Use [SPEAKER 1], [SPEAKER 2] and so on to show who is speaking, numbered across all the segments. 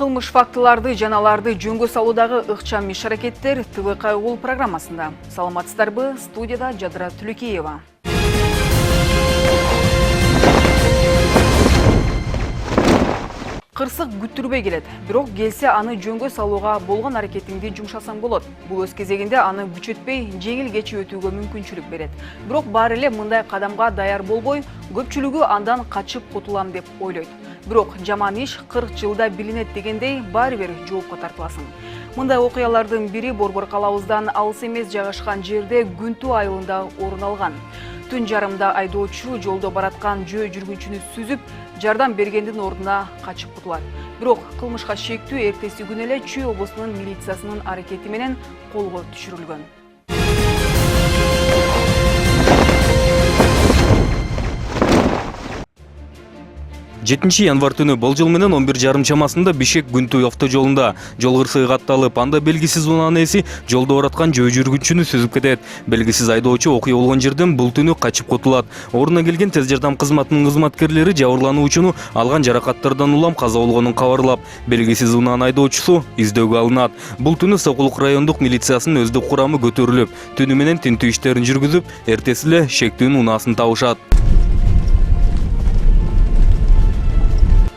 [SPEAKER 1] Кылмыш фактыларды жаналарды жөнгө салуудагы ыкчам иш-аракеттер ТВК Угул программасында. Саламатсыздарбы, студияда Жадыра Түлікеева. Кырсык күттүрбөй келет, бирок келсе аны жөнгө салууга болгон аракетиңди жумшасаң болот. Бул өз кезегинде аны күчөтпөй, жеңил кечип өтүүгө мүмкүнчүлүк берет. Бирок баары эле мындай кадамга даяр болбой, көпчүлүгү андан качып кутулам деп ойлойт. Бирок жаман иш 40 жылда билинет дегендей, баары бир жоопко тартыласың. Мындай окуялардын бири Борбор калабыздан алыс эмес жайгашкан жерде Күнтүү айылында орун алган. Түн жарымда айдоочу жолдо бараткан жөө жүргүнчүнү сүзүп, жардам бергендин ордуна качып кутулат. Бирок кылмышка шектүү эртеси күнү эле Чүй облусунун милициясынын аракети менен колго түшүрүлгөн.
[SPEAKER 2] 7 январ түнү болжол менен 11:30 чамасында Бишкек Күнтүү автожолунда жол кырсыгы катталып, анда белгисиз унаанын ээси жолдо бараткан жөө жүргүнчүнү сүзүп кетет. Белгисиз айдоочу окуя болгон жерден бул түнү качып кутулат. Ордуна келген тез жардам кызматынын кызматкерлери жабырлануучуну алган жаракаттардан улам каза болгонун кабарлап, белгисиз унаанын айдоочусу издөөгө алынат. Бул түнү Сокулук райондук милициясынын өздүк курамы көтөрүлүп, түнү менен тинтүү иштерин жүргүзүп, эртеси эле шектүүнүн унаасын табышат.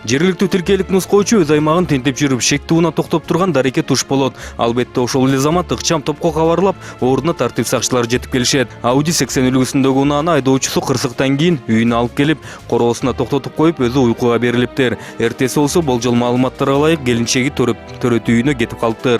[SPEAKER 2] Жергиликтүү тилкелик нускоочу өз аймагын тинтип жүрүп, шектүү унаа токтоп турган дарекет туш болот. Албетте ошол эле замат ыкчам топко кабарлап, ордуна тартип сакчылары жетип келишет. Audi 80 үлгүсүндөгү унааны айдоочусу кырсыктан кийин үйүнө алып келип, короосуна токтотуп коюп, өзү уйкуга берилиптир. Эртеси болсо болжол маалыматтарга ылайык келинчеги төрөт үйүнө кетип калыптыр.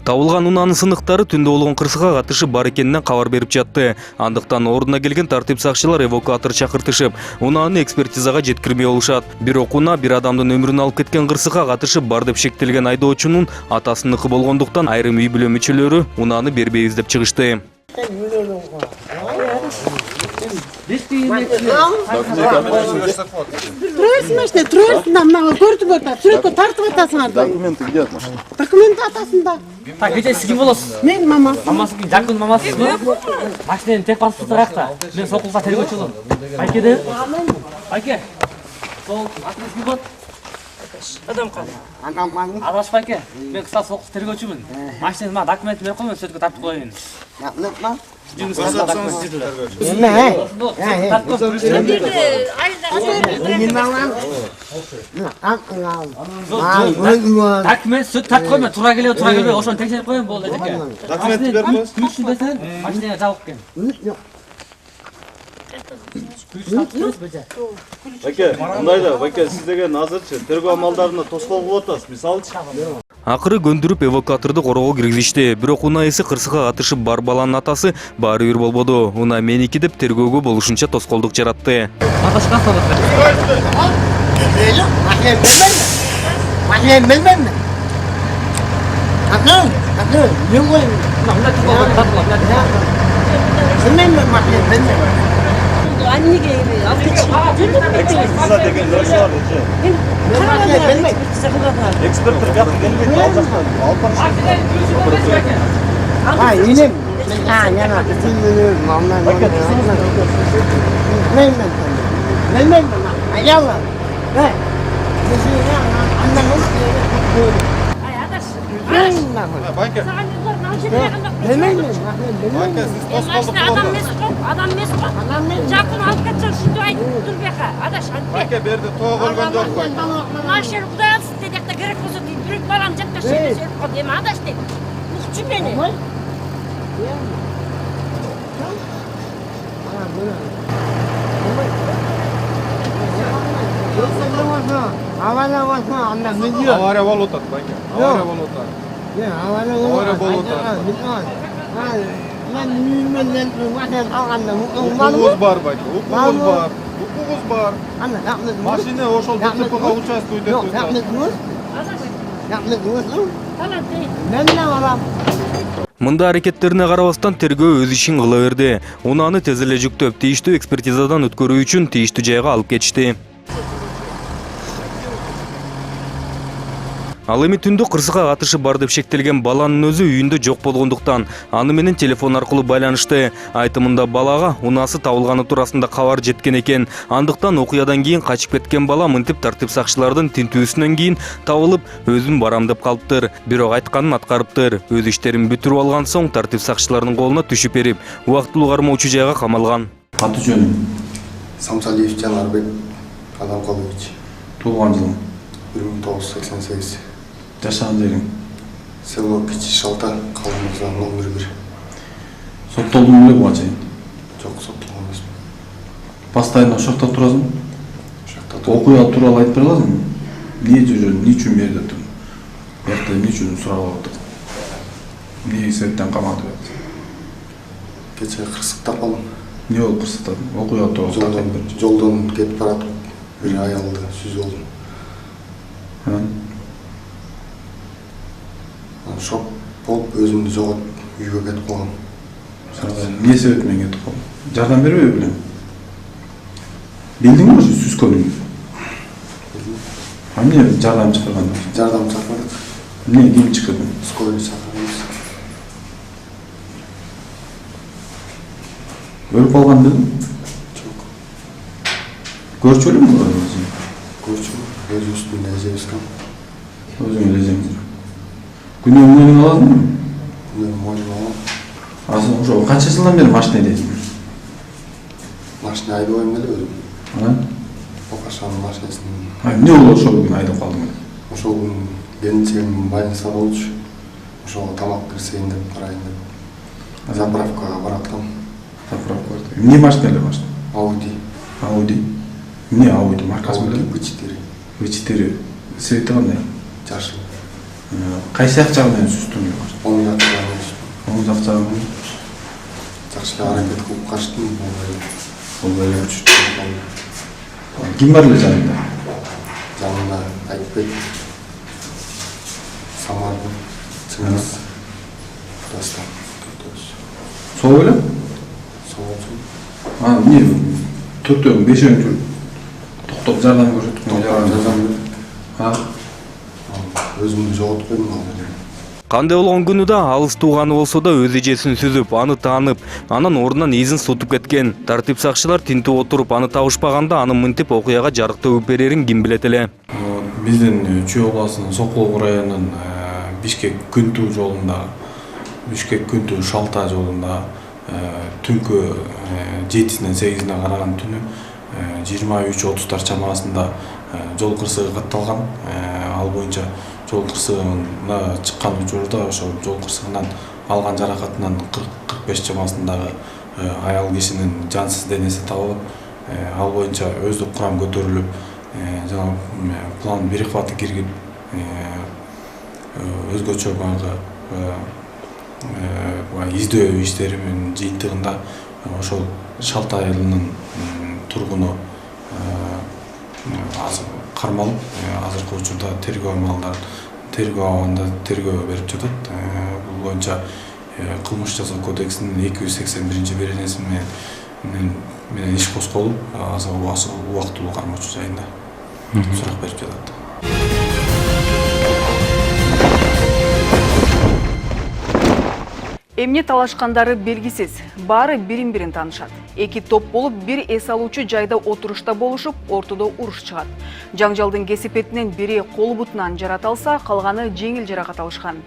[SPEAKER 2] Табылган унаанын сыныктары түндө болгон кырсыкка катышы бар экенинен кабар берип жатты. Андыктан ордуна келген тартип сакчылар эвакуатор чакыртышып, унааны экспертизага жеткирмей болушат. Бирок унаа бир адамдын өмүрүн алып кеткен кырсыкка катышы бар деп шектелген айдоочунун атасыныкы болгондуктан айрым үй бүлө мүчөлөрү унааны бербейбиз деп чыгышты.
[SPEAKER 3] Документы где от машины?
[SPEAKER 4] Документы атасында.
[SPEAKER 5] Так, где сіз кім боласыз?
[SPEAKER 4] Мен мамасы.
[SPEAKER 5] Мамасы кім? Жақын мамасыз ба? Машинаны тек басып тұрақта. Мен Сокулукка тергөөчү болом. Байке де? Байке. Сол атыңыз кім болады? Адам қаны.
[SPEAKER 4] Адам қаны.
[SPEAKER 5] Адаш Байке. Мен кыса Сокулукка тергөөчүмүн. Машинаны мага документ берип койгон, сөзгө тартып коеюн. Документ сөз тартып коймон, туура келеби, туура келбейби, ошону текшерип коеюн болду эжеке. Документти берип коюңуз. Күчүн берсең, машинага жабык экен.
[SPEAKER 3] Байке, мындайда, Байке, сиз деген азырчы тергөө амалдарына тоскоол кылып атасыз, мисалычы.
[SPEAKER 2] Акыры көндүрүп эвакуаторду короого киргизишти. Бирок унаа ээси кырсыкка катышып бар баланын атасы баары бир болбоду. Унаа меники деп тергөөгө болушунча тоскоолдук жаратты.
[SPEAKER 3] Экспертиза деген нерсе бар эже. Эксперттер жакы келбейт, ал жактан алып
[SPEAKER 6] Адам емес қой. Жақын алып кетсең шынды айтып тұр беқа. Адаш айтпе.
[SPEAKER 3] Байке берді, тоғы көрген жоқ қой.
[SPEAKER 6] Машер құдай алсын дедекті керек болса дейді. Бүрік балам жатқа шеге серіп қол деме адаш дейді. Мұқчы мені.
[SPEAKER 4] Авария болса, анда медиа.
[SPEAKER 3] Авария болып отады, Байке. Авария болып отады.
[SPEAKER 4] Авария болып отады. Мен үйіммен алғанда
[SPEAKER 3] Укугуз бар, Байке. Укугуз бар. Машина ошол ДТП-га участие өтөт.
[SPEAKER 4] Мен алам.
[SPEAKER 2] Мында аракеттерине карабастан тергөө өз ишин кыла берди. Унааны тез эле жүктөп, тийиштүү экспертизадан өткөрүү үчүн тийиштүү жайга алып кетишти. Ал эми түндө кырсыкка катышы бар деп шектелген баланын өзү үйүндө жок болгондуктан аны менен телефон аркылуу байланышты. Айтымында балага унасы табылганы туурасында кабар жеткен экен. Андыктан окуядан кийин качып кеткен бала мынтип тартип сакчылардын тинтүүсүнөн кийин табылып, өзүн барам деп калыптыр. Бирок айтканын аткарыптыр. Өз иштерин бүтүрүп алган соң тартип сакчыларынын колуна түшүп берип, убактылуу кармоочу жайга камалган.
[SPEAKER 7] Аты жөнү?
[SPEAKER 8] Самсалиев Жанарбек Адамкалович.
[SPEAKER 7] Туулган жылы?
[SPEAKER 8] 1988.
[SPEAKER 7] Жашаган жериң?
[SPEAKER 8] Село Кичи Шалта, Калмыкза номер 1.
[SPEAKER 7] Соттолдуң беле буга чейин?
[SPEAKER 8] Жок, соттолгон эмесмин.
[SPEAKER 7] Постоянно ошокто турасың?
[SPEAKER 8] Ошокто турам.
[SPEAKER 7] Окуя тууралуу айтып бере аласыңбы? Эмне жүрөң, эмне үчүн бул жерде турдуң? Биякта эмне үчүн суралып атып? Эмне себептен каматып атат?
[SPEAKER 8] Кече кырсыктап калдым.
[SPEAKER 7] Эмне болуп кырсыктадың? Окуя тууралуу
[SPEAKER 8] Жолдон кетип баратып, бир аялды сүзүп алдым. Шок болуп, өзүмдү жоготуп, үйгө кетип калгам.
[SPEAKER 7] Эмне себеп менен кетип калдың? Жардам бербей белем? Билдиңби ошо сүзгөнүңдү? Эмне жардам чакырган?
[SPEAKER 8] Жардам чакырдык.
[SPEAKER 7] Эмне ким чакырды?
[SPEAKER 8] Скорый чакырганбыз.
[SPEAKER 7] Өлүп калган белем?
[SPEAKER 8] Жок.
[SPEAKER 7] Көрчү элемби?
[SPEAKER 8] Көрчү, өз үстүндө эжебизген.
[SPEAKER 7] Өзүң эле жеңдир. Күнөө мойнуңа аласыңбы?
[SPEAKER 8] Күнөө мойнума алам.
[SPEAKER 7] Азыр ошо канча жылдан бери машина айдайсың?
[SPEAKER 8] Машина айдабайм эле өзүм. Окашанын машинасынын.
[SPEAKER 7] Эмне болду ошол күнү айдап калдың?
[SPEAKER 8] Ошол күнү келинчегим больницада болчу. Ошого тамак берсейин деп карайын деп. Заправкага бараткам.
[SPEAKER 7] Заправка. Эмне машина эле машина?
[SPEAKER 8] Ауди.
[SPEAKER 7] Ауди. Эмне Ауди маркасы
[SPEAKER 8] Ауди
[SPEAKER 7] белем?
[SPEAKER 8] V4.
[SPEAKER 7] V4. Цвети кандай?
[SPEAKER 8] Жашыл.
[SPEAKER 7] Кайсы жак жагынан сүздүң?
[SPEAKER 8] Оң жак жагынан сүздүм.
[SPEAKER 7] Оң жак жагынан.
[SPEAKER 8] Жакшы аракет кылып качтым.
[SPEAKER 7] Ол эле.
[SPEAKER 8] Чүчүп
[SPEAKER 7] Ким бар эле жанында?
[SPEAKER 8] жанында Айтбек, Самардын, Чыңгыз, Дастан.
[SPEAKER 7] Сол эле?
[SPEAKER 8] Соолчу.
[SPEAKER 7] Эмне? Төртөөң, бешөөң жүрүп токтоп жардам көрсөттүң?
[SPEAKER 8] Жардам берип. Өзүмдү жоготуп койдум ал жерде.
[SPEAKER 2] Кандай болгон күнү да алыс тууганы болсо да өз эжесин сүзүп, аны таанып, анан ордунан изин сутуп кеткен. Тартип сакчылар тинтип отуруп, аны табышпаганда анын мынтип окуяга жарык төгүп берерин ким билет эле.
[SPEAKER 7] Биздин Чүй областынын Сокулук районунун Бишкек Күнтүү жолунда, Бишкек Күнтүү Шалта жолунда түнкү 7-синен 8-ине караган түнү 23:30 чамасында жол кырсыгы катталган. Ал боюнча жол кырсыгына чыккан учурда ошол жол кырсыгынан алган жаракатынан 40-45 чамасындагы аял кишинин жансыз денеси табылып, ал боюнча өздүк курам көтөрүлүп, жана план перехваты киргип, өзгөчө баягы издөө иштери менен жыйынтыгында ошол Шалта айылынын тургуну кармалып, азыркы учурда тергөө амалдары тергөө берип жатат. Бул боюнча кылмыш жасоо кодексинин 281-беренеси менен иш козголуп, азыр убактылуу кармоочу жайында сурак берип жатат.
[SPEAKER 1] Эмне талашкандары белгисиз. Баары бирин-бирин таанышат. Эки топ болуп, бир эс алуучу жайда отурушта болушуп, ортодо уруш чыгат. Жаңжалдын кесипетинен бири кол бутунан жарат алса, калганы жеңил жаракат алышкан.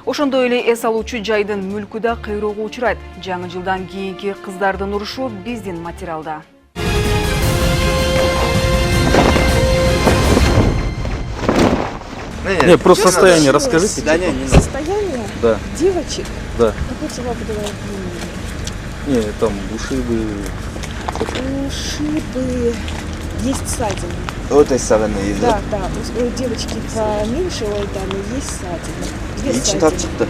[SPEAKER 1] Ошондой эле эс алуучу жайдын мүлкү да кыйроого учурайт. Жаңы жылдан кийинки кыздардын урушу биздин материалда.
[SPEAKER 2] Не, просто состояние расскажите.
[SPEAKER 9] Состояние
[SPEAKER 2] Да.
[SPEAKER 9] девочек?
[SPEAKER 2] Да.
[SPEAKER 9] Какой слова подавать?
[SPEAKER 2] Не, там ушибы.
[SPEAKER 9] Ушибы, есть ссадины.
[SPEAKER 10] Вот этой стороны есть,
[SPEAKER 9] Да, да. У девочки поменьше Лайдана есть ссадины. Две
[SPEAKER 10] И
[SPEAKER 9] ссадины.
[SPEAKER 10] çıktı.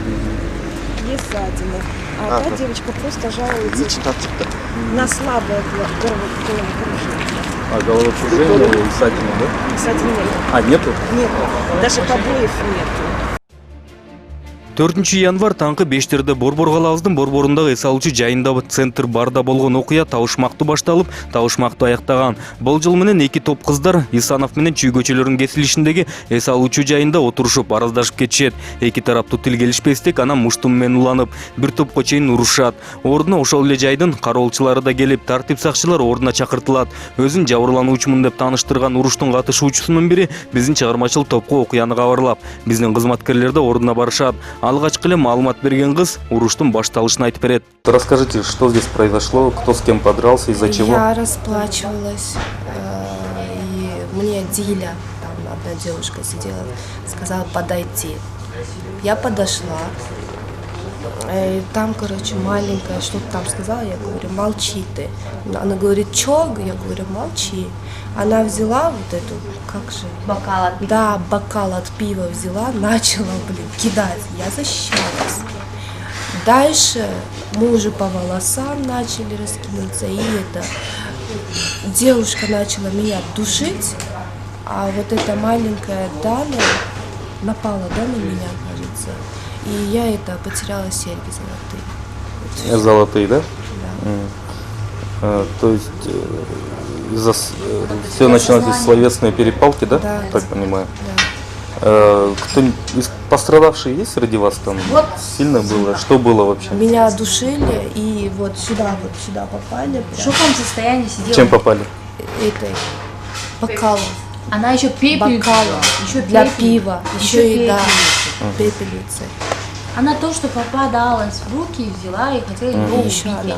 [SPEAKER 9] Есть ссадины. А та девочка просто жалуется
[SPEAKER 10] И çıktı.
[SPEAKER 9] на слабое головокружение.
[SPEAKER 2] А головокружение и ссадины, да?
[SPEAKER 9] Ссадин нет.
[SPEAKER 2] А, нету?
[SPEAKER 9] Нет. Даже побоев нет.
[SPEAKER 2] 4 январ таңкы 5-терде Борбор калабыздын Борборундагы эс алуучу жайында центр барда болгон окуя табышмактуу башталып, табышмактуу аяктаган. Болжол менен эки топ кыздар Исанов менен Чүй көчөлөрүнүн кесилишиндеги эс алуучу жайында отурушуп араздашып кетишет. Эки тараптуу тил келишпестик анан муштум менен уланып, бир топко чейин урушат. Ордуна ошол эле жайдын кароолчулары да келип, тартип сакчылар ордуна чакыртылат. Өзүн жабырлануучумун деп тааныштырган уруштун катышуучусунун бири биздин чыгармачыл топко окуяны кабарлап, биздин кызматкерлер да ордуна барышат. Алгачкы эле маалымат берген кыз уруштун башталышын айтып берет.
[SPEAKER 10] Расскажите, что здесь произошло, кто с кем подрался, из-за чего?
[SPEAKER 9] Я расплачивалась, и мне Диля, там одна девушка сидела, сказала подойти. Я подошла, и там, короче, маленькая что-то там сказала, я говорю, молчи ты. Она говорит, чё? Я говорю, молчи. Она взяла вот эту, как же?
[SPEAKER 6] Бокал от пива.
[SPEAKER 9] Да, бокал от пива взяла, начала, кидать. Я защищалась. Дальше мы уже по волосам начали раскинуться, и девушка начала меня душить, а вот эта маленькая Дана напала, да, на меня, кажется, и я потеряла серьги золотые.
[SPEAKER 10] Золотые, да?
[SPEAKER 9] Да.
[SPEAKER 10] То есть все началось из словесной перепалки, да?
[SPEAKER 9] Да.
[SPEAKER 10] Так понимаю.
[SPEAKER 9] Да.
[SPEAKER 10] Кто из пострадавших есть среди вас там?
[SPEAKER 9] Вот.
[SPEAKER 10] Сильно было? Что было вообще?
[SPEAKER 9] Меня душили, и вот сюда попали.
[SPEAKER 6] В каком состоянии сидела?
[SPEAKER 10] Чем попали?
[SPEAKER 9] Этой бокалом.
[SPEAKER 6] Она еще пепель.
[SPEAKER 9] Бокалом.
[SPEAKER 6] Еще
[SPEAKER 9] Для пива. Еще и да.
[SPEAKER 6] пепельницей.
[SPEAKER 9] Пепельницей.
[SPEAKER 6] Она то, что попадалась в руки, взяла и хотела ее убить.
[SPEAKER 9] Еще она.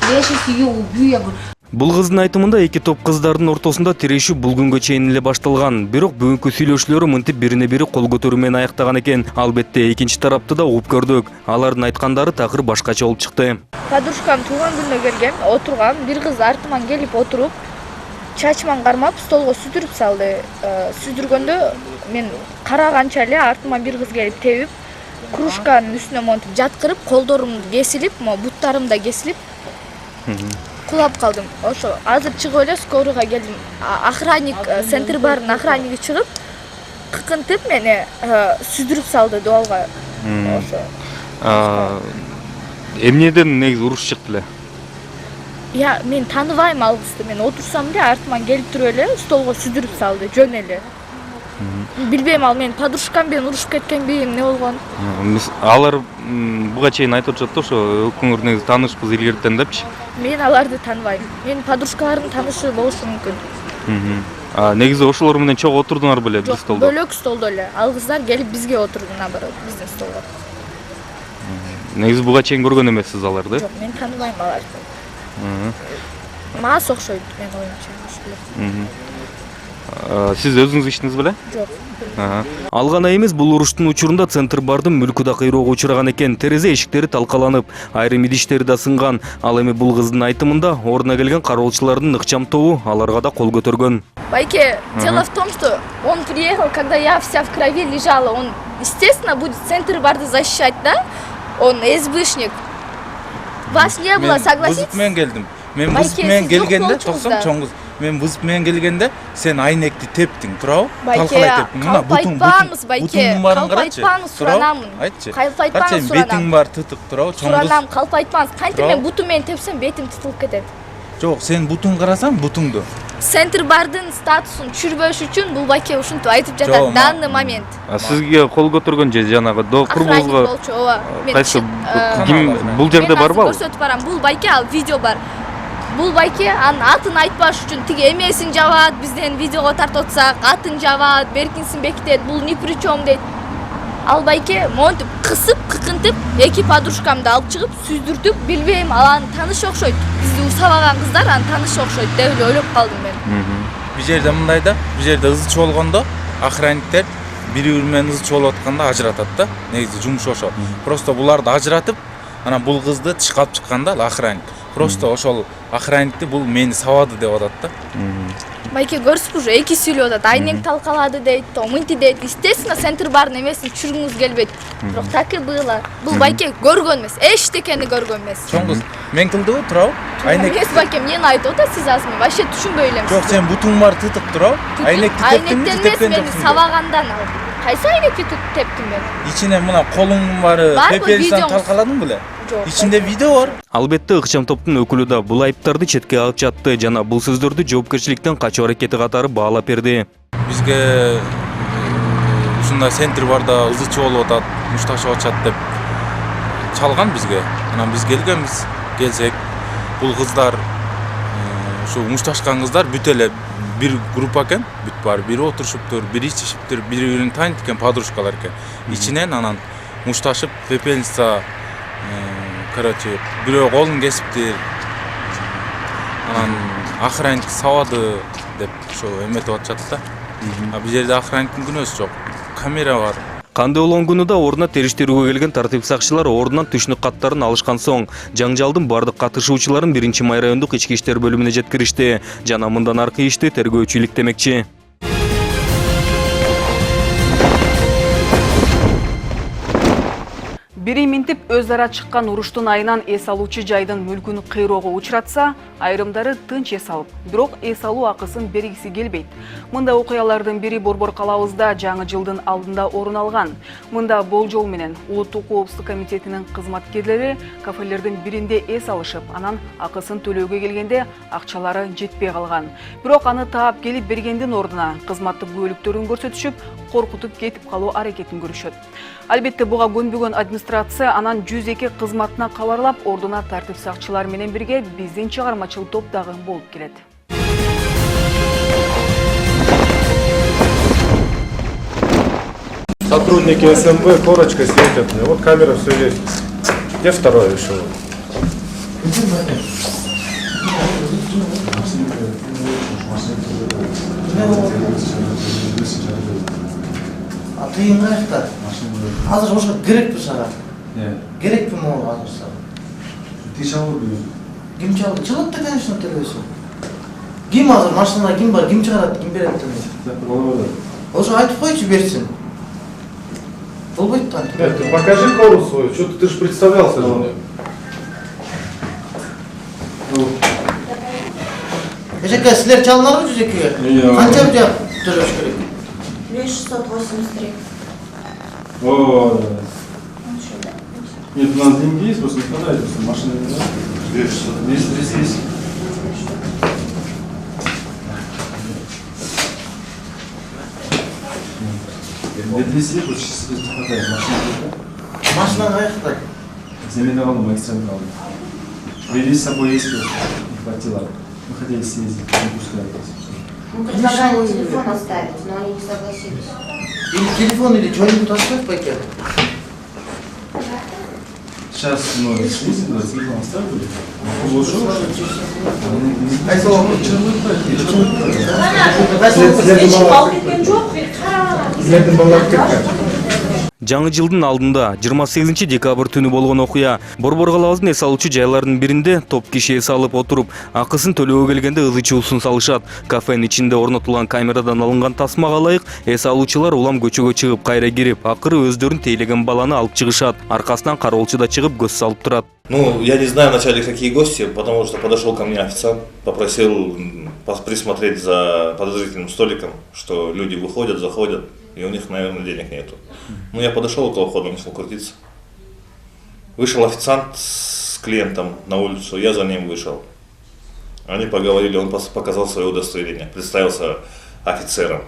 [SPEAKER 6] Я сейчас ее убью, я говорю.
[SPEAKER 2] Бул кыздын айтымында эки топ кыздардын ортосунда тирешүү бул күнгө чейин эле башталган. Бирок бүгүнкү сүйлөшүүлөрү мынтип бирине бири кол көтөрүү менен аяктаган экен. Албетте экинчи тарапты да угуп көрдүк. Алардын айткандары такыр башкача болуп чыкты.
[SPEAKER 11] Подружкам тууган күнүнө келгем, отургам, бир кыз артыман келип отуруп, чачыман кармап, столго сүдүрүп салды. Сүдүргөндө мен караганча эле артыман бир кыз келип тебип, кружканын үстүнө монтип жаткырып, колдорумду кесилип, буттарым да кесилип, кулап калдым. Ошо азыр чыгып эле скорыйга келдим. Охранник, центр барын охранниги чыгып, кыкынтып мени сүдүрүп салды дуалга. Ошо.
[SPEAKER 2] Эмнеден негизи уруш чыкты эле?
[SPEAKER 11] Мен тааныбайм ал кызды. Мен отурсам эле артыман келип туруп эле столго сүдүрүп салды, жөн эле. Билбейм, ал менин подружкам менен урушуп кеткенби, эмне болгон.
[SPEAKER 2] Алар буга чейин айтып жатты, ошо экөөңөр негизи таанышпыз илгертен депчи.
[SPEAKER 11] Мен аларды тааныбайм. Менин подружкаларым таанышы болушу мүмкүн.
[SPEAKER 2] Негизи ошолор менен чогуу отурдуңар беле бир столдо?
[SPEAKER 11] Бөлөк столдо эле. Ал кыздар келип бизге отурду, наоборот, биздин столго.
[SPEAKER 2] Негизи буга чейин көргөн эмессиз аларды?
[SPEAKER 11] Жок, мен тааныбайм аларды. Мага окшойт, мен оюмча.
[SPEAKER 2] Сиз өзүңүз иштиңиз беле?
[SPEAKER 11] Жок.
[SPEAKER 2] Ал гана эмес, бул уруштун учурунда центр бардын мүлкү да кыйроого учураган экен. Терезе эшиктери талкаланып, айрым идиштери да сынган. Ал эми бул кыздын айтымында ордуна келген кароолчулардын ыкчам тобу аларга да кол көтөргөн.
[SPEAKER 11] Байке, дело в том, что он приехал, когда я вся в крови лежала. Он, естественно, будет центр барды защищать, да? Он СБшник. Вас не было, согласитесь?
[SPEAKER 3] Мен келдим. Мен вызып менен келгенде, токсом чоңгуз. Мен вызып менен келгенде сен айнекти тептиң, туурабы?
[SPEAKER 11] Байке, калпайтпаңыз, байке. Калпайтпаңыз, суранамын.
[SPEAKER 3] Айтчы.
[SPEAKER 11] Калпайтпаңыз, суранам.
[SPEAKER 3] Бетиң бар тытык, туурабы?
[SPEAKER 11] Суранам, калпайтпаңыз. Кантип мен бутум менен тепсем, бетим тытылып кетет.
[SPEAKER 3] Жок, сен бутуң карасаң, бутуңду.
[SPEAKER 11] Центр бардын статусун түшүрбөш үчүн бул байке ушинтип айтып жатат данный момент.
[SPEAKER 2] Сизге кол көтөргөн же жанагы
[SPEAKER 11] курбузга болчу, ооба.
[SPEAKER 2] Кайсы ким бул жерде барбы?
[SPEAKER 11] Көрсөтүп барам. Бул байке, ал видео бар. Бул байке анын атын айтпаш үчүн тиги эмесин жабат, бизден видеого тартып отсак, атын жабат, беркинсин бекитет, бул ни при чем дейт. Ал байке монтип кысып, кыкынтып, эки подружкамды алып чыгып, сүздүртүп, билбейм, ал аны тааныш окшойт. Бизди усабаган кыздар аны тааныш окшойт деп эле ойлоп калдым мен.
[SPEAKER 3] Бул жерде мындай да, бул жерде ызы болгондо охранниктер бири-бири менен ызы болуп атканда ажыратат да. Негизи жумуш ошо. Просто буларды ажыратып, анан бул кызды тышка алып чыкканда ал охранник. Просто ошол охранникти бул мени сабады деп атат да.
[SPEAKER 11] Байке көрсүңүз уже эки сүйлөп атат. Айнек талкалады дейт, мынти дейт. Естественно, центр барын эмесин түшүргүңүз келбейт. Бирок так и было. Бул байке көргөн эмес, эчтекени көргөн эмес.
[SPEAKER 3] Чоңгуз, мен кылдыбы, туурабы?
[SPEAKER 11] Айнек. Эмес байке, эмнени айтып атат сиз азыр? Мен вообще түшүнбөй элем.
[SPEAKER 3] Жок, сен бутуң бар тытык, туурабы? Айнекти тептиңби, тепкен жоксуң?
[SPEAKER 11] Мени сабагандан ал. Кайсы айнекти тептим мен?
[SPEAKER 3] İçine mına kolun var,
[SPEAKER 11] Var mı
[SPEAKER 3] pepelisten
[SPEAKER 11] videonuz?
[SPEAKER 3] talkaladın bile.
[SPEAKER 11] Жок.
[SPEAKER 3] İçinde video var.
[SPEAKER 2] Албетте ыкчам топтун өкүлү да бул айыптарды четке алып жатты жана бул сөздөрдү жоопкерчиликтен качуу аракети катары баалап берди.
[SPEAKER 3] Bizge ушундай центр бар да ызычы болуп атат, мушташып атышат деп чалган бизге. Анан биз келгенбиз, келсек бул кыздар ушу мушташкан кыздар бүт эле бир группа экен, бүт бар, бири отурушуптур, бири ичишиптир, бири-бирин тааныйт экен, подружкалар экен. Ичинен анан мушташып, пепельница, короче, бирөө колун кесиптир. Анан охранник сабады деп ошо эметип атышат да. А бул жерде охранниктин күнөөсү жок. Камера бар.
[SPEAKER 2] Кандуу болгонунда ордуна териштирүүгө келген тартип сакчылары ордунан түшүнүк каттарын алышкан соң жаңжалдын бардык катышуучуларын 1-Май райондук ички иштер бөлүмүнө жеткиришти жана мындан аркы ишти тергөөчү иликтемекчи.
[SPEAKER 1] Бири минтип өз ара чыккан уруштун айынан эс алуучу жайдын мүлкүн кыйроого учуратса, айрымдары тынч эс алып, бирок эс алуу акысын бергиси келбейт. Мында окуялардын бири Борбор калабызда жаңы жылдын алдында орун алган. Мында болжол менен Улуттук коопсуздук комитетинин кызматкерлери кафелердин биринде эс алышып, анан акысын төлөөгө келгенде акчалары жетпей калган. Бирок аны таап келип бергендин ордуна кызматтык күбөлүктөрүн көрсөтүшүп, коркутуп кетип калуу аракетин көрүшөт. Албетте буга көнбөгөн администрация анан 102 кызматына кабарлап, ордуна тартип сакчылар менен бирге биздин чыгармачыл топ дагы болуп келет.
[SPEAKER 12] Сотрудники СМВ корочкой светят. Вот камера все есть. Где второе еще?
[SPEAKER 13] А ты им нравится? Азыр ошо керекпи сага? Керекпи могу азыр сага?
[SPEAKER 8] Ты чалып
[SPEAKER 13] Ким чалды? Чалат да, конечно, төлөсүн. Ким азыр машинада ким бар? Ким чыгарат? Ким берет төлөсүн? Ошо айтып койчу берсин. Болбойт да.
[SPEAKER 12] Ты покажи кору свою. Что ты ж представлялся же.
[SPEAKER 13] Эжеке, силер чалдыңарбы жүзекеге? Канча жак төлөш керек?
[SPEAKER 6] 5683.
[SPEAKER 12] О, нет, у нас деньги есть, просто не хватает, просто машина не надо. Есть. Медвеси, просто сейчас не хватает, машина не хватает.
[SPEAKER 13] Машина кайякта?
[SPEAKER 12] Земельный валом, экстренный валом. Вели с собой есть, не хватило. Мы хотели съездить, не пускают.
[SPEAKER 6] Мы предлагали телефон оставить, но они не согласились.
[SPEAKER 13] Или телефон, или что-нибудь оставь пакет.
[SPEAKER 12] Сейчас мы съездим, да, телефон оставили.
[SPEAKER 2] Жаңы жылдын алдында 28 декабрь түнү болгон окуя Борбор калабызынын эс алуучу жайларынын биринде топ киши эс алып отуруп, акысын төлөөгө келгенде ызычуусун салышат. Кафенин ичинде орнотулган камерадан алынган тасмага ылайык эс алуучулар улам көчөгө чыгып, кайра кирип, акыры өздөрүн тейлеген баланы алып чыгышат. Аркасынан кароолчу да чыгып көз салып турат.
[SPEAKER 14] Ну, я не знаю вначале, какие гости, потому что подошел ко мне официант, попросил присмотреть за подозрительным столиком, что люди выходят, заходят, и у них, наверное, денег нету. Ну, я подошел около входа, начал крутиться. Вышел официант с клиентом на улицу, я за ним вышел. Они поговорили, он показал свое удостоверение, представился офицером.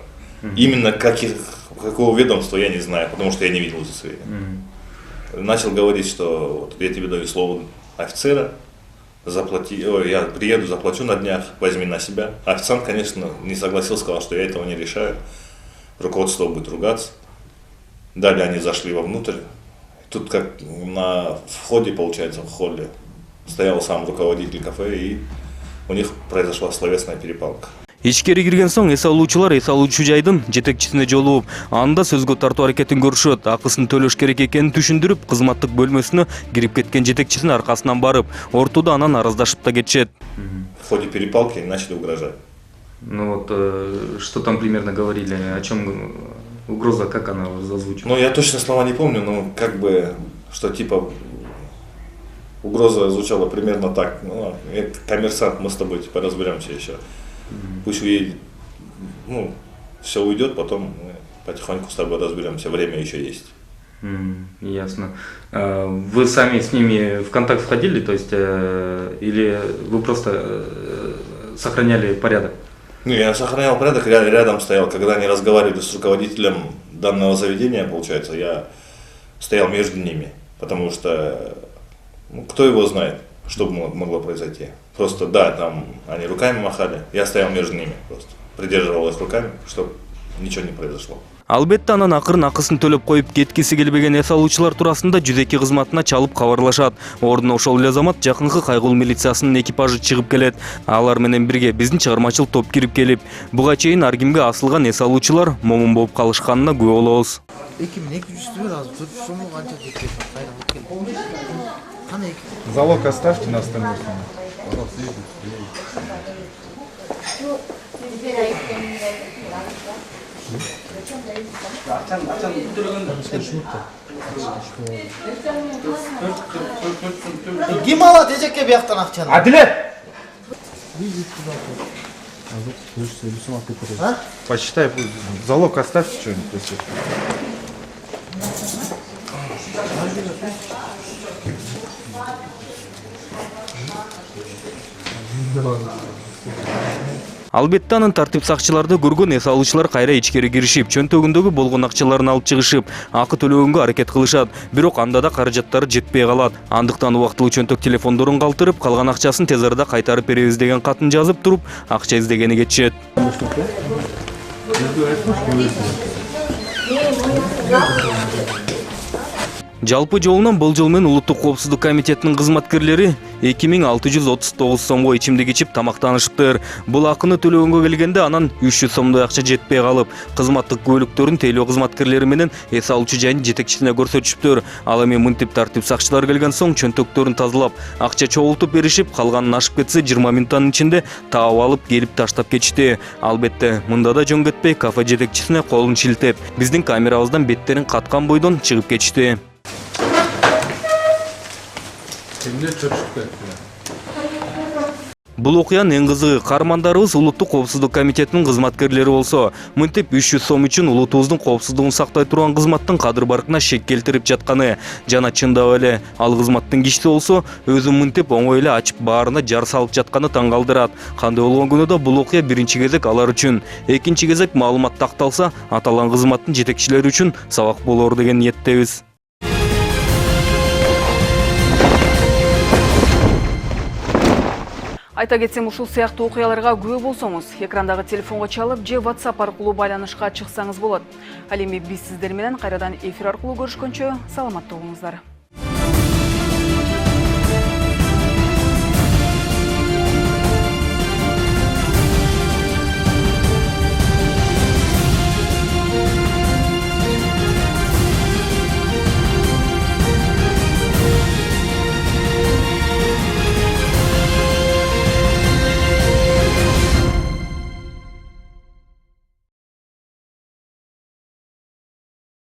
[SPEAKER 14] Именно какого ведомства, я не знаю, потому что я не видел удостоверения. Начал говорить, что вот, я тебе даю слово офицера, я приеду, заплачу на днях, возьми на себя. Официант, конечно, не согласился, сказал, что я этого не решаю. Руководство будет ругаться. Далее они зашли вовнутрь. Тут как на входе, получается, в холле, стоял сам руководитель кафе, и у них произошла словесная перепалка.
[SPEAKER 2] Ичкери кирген соң эс алуучулар эс алуучу жайдын жетекчисине жолугуп, анда сөзгө тартуу аракетин көрүшөт. Акысын төлөш керек экенин түшүндүрүп, кызматтык бөлмөсүнө кирип кеткен жетекчисинин аркасынан барып, ортодо анан араздашып да кетишет.
[SPEAKER 14] В ходе перепалки начали угрожать.
[SPEAKER 2] Ну вот, что там примерно говорили, о чем угроза, как она озвучила?
[SPEAKER 14] Ну, я точно слова не помню, но как бы, что типа угроза звучала примерно так. Ну, коммерсант, мы с тобой типа разберемся еще. Пусть уедет, ну, все уйдет, потом мы потихоньку с тобой разберемся, время еще есть.
[SPEAKER 2] Ясно. Вы сами с ними в контакт входили, то есть, или вы просто сохраняли порядок?
[SPEAKER 14] Ну, я сохранял порядок, рядом стоял. Когда они разговаривали с руководителем данного заведения, получается, я стоял между ними. Потому что, кто его знает, что могло произойти. Просто, да, там они руками махали, я стоял между ними просто. Придерживал их руками, чтобы ничего не произошло.
[SPEAKER 2] Албетте анан акырын акысын төлөп коюп кеткиси келбеген эс алуучулар туурасында 102 кызматына чалып кабарлашат. Ордуна ошол эле азамат жакынкы кайгылуу милициясынын экипажы чыгып келет. Алар менен бирге биздин чыгармачыл топ кирип келип, буга чейин ар кимге асылган эс алуучулар момун болуп калышканына күбө болобуз.
[SPEAKER 13] 2200 бер азыр 400 сомго канча жетет кайра алып кел. Кана эки.
[SPEAKER 12] Залог оставьте на остальную сумму.
[SPEAKER 13] Ким алат эжекке бияктан акчаны?
[SPEAKER 12] Адилет!
[SPEAKER 13] А?
[SPEAKER 12] Посчитай, залог оставьте что-нибудь. Если...
[SPEAKER 2] Албетте анын тартип сакчыларды көргөн эс алуучулар кайра ичкери киришип, чөнтөгүндөгү болгон акчаларын алып чыгышып, акы төлөгөнгө аракет кылышат. Бирок анда да каражаттары жетпей калат. Андыктан убактылуу чөнтөк телефондорун калтырып, калган акчасын тез арада кайтарып беребиз деген катын жазып туруп, акча издегени кетишет. Жалпы жолунан болжол менен Улуттук коопсуздук комитетинин кызматкерлери 2639 сомго ичимдик ичип тамактанышыптыр. Бул акыны төлөгөнгө келгенде анан 300 сомдой акча жетпей калып, кызматтык күбөлүктөрүн тейлөө кызматкерлери менен эс алуучу жайын жетекчисине көрсөтүшүптүр. Ал эми мынтип тартип сакчылар келген соң чөнтөктөрүн тазалап, акча чогултуп беришип, калганын ашып кетсе 20 минуттан ичинде таап алып келип таштап кетишти. Албетте, мында да жөн кетпей кафе жетекчисине колун шилтеп, биздин камерабыздан беттерин каткан бойдон чыгып кетишти. Бул окуянын эң кызыгы каармандарыбыз Улуттук коопсуздук комитетинин кызматкерлери болсо, мынтип 300 сом үчүн улутубуздун коопсуздугун сактай турган кызматтын кадыр баркына шек келтирип жатканы жана чындап эле ал кызматтын кишиси болсо өзүн мынтип оңой эле ачып баарына жар салып жатканы таң калтырат. Кандай болгондо да бул окуя биринчи кезек алар үчүн, экинчи кезек маалымат такталса, аталган кызматтын жетекчилери үчүн сабак болор деген ниеттебиз.
[SPEAKER 1] Айта кетсем, ушул сыяктуу окуяларга күбө болсоңуз, экрандагы телефонго чалып же WhatsApp аркылуу байланышка чыксаңыз болот. Ал эми биз сиздер менен кайрадан эфир аркылуу көрүшкөнчө саламатта болуңуздар.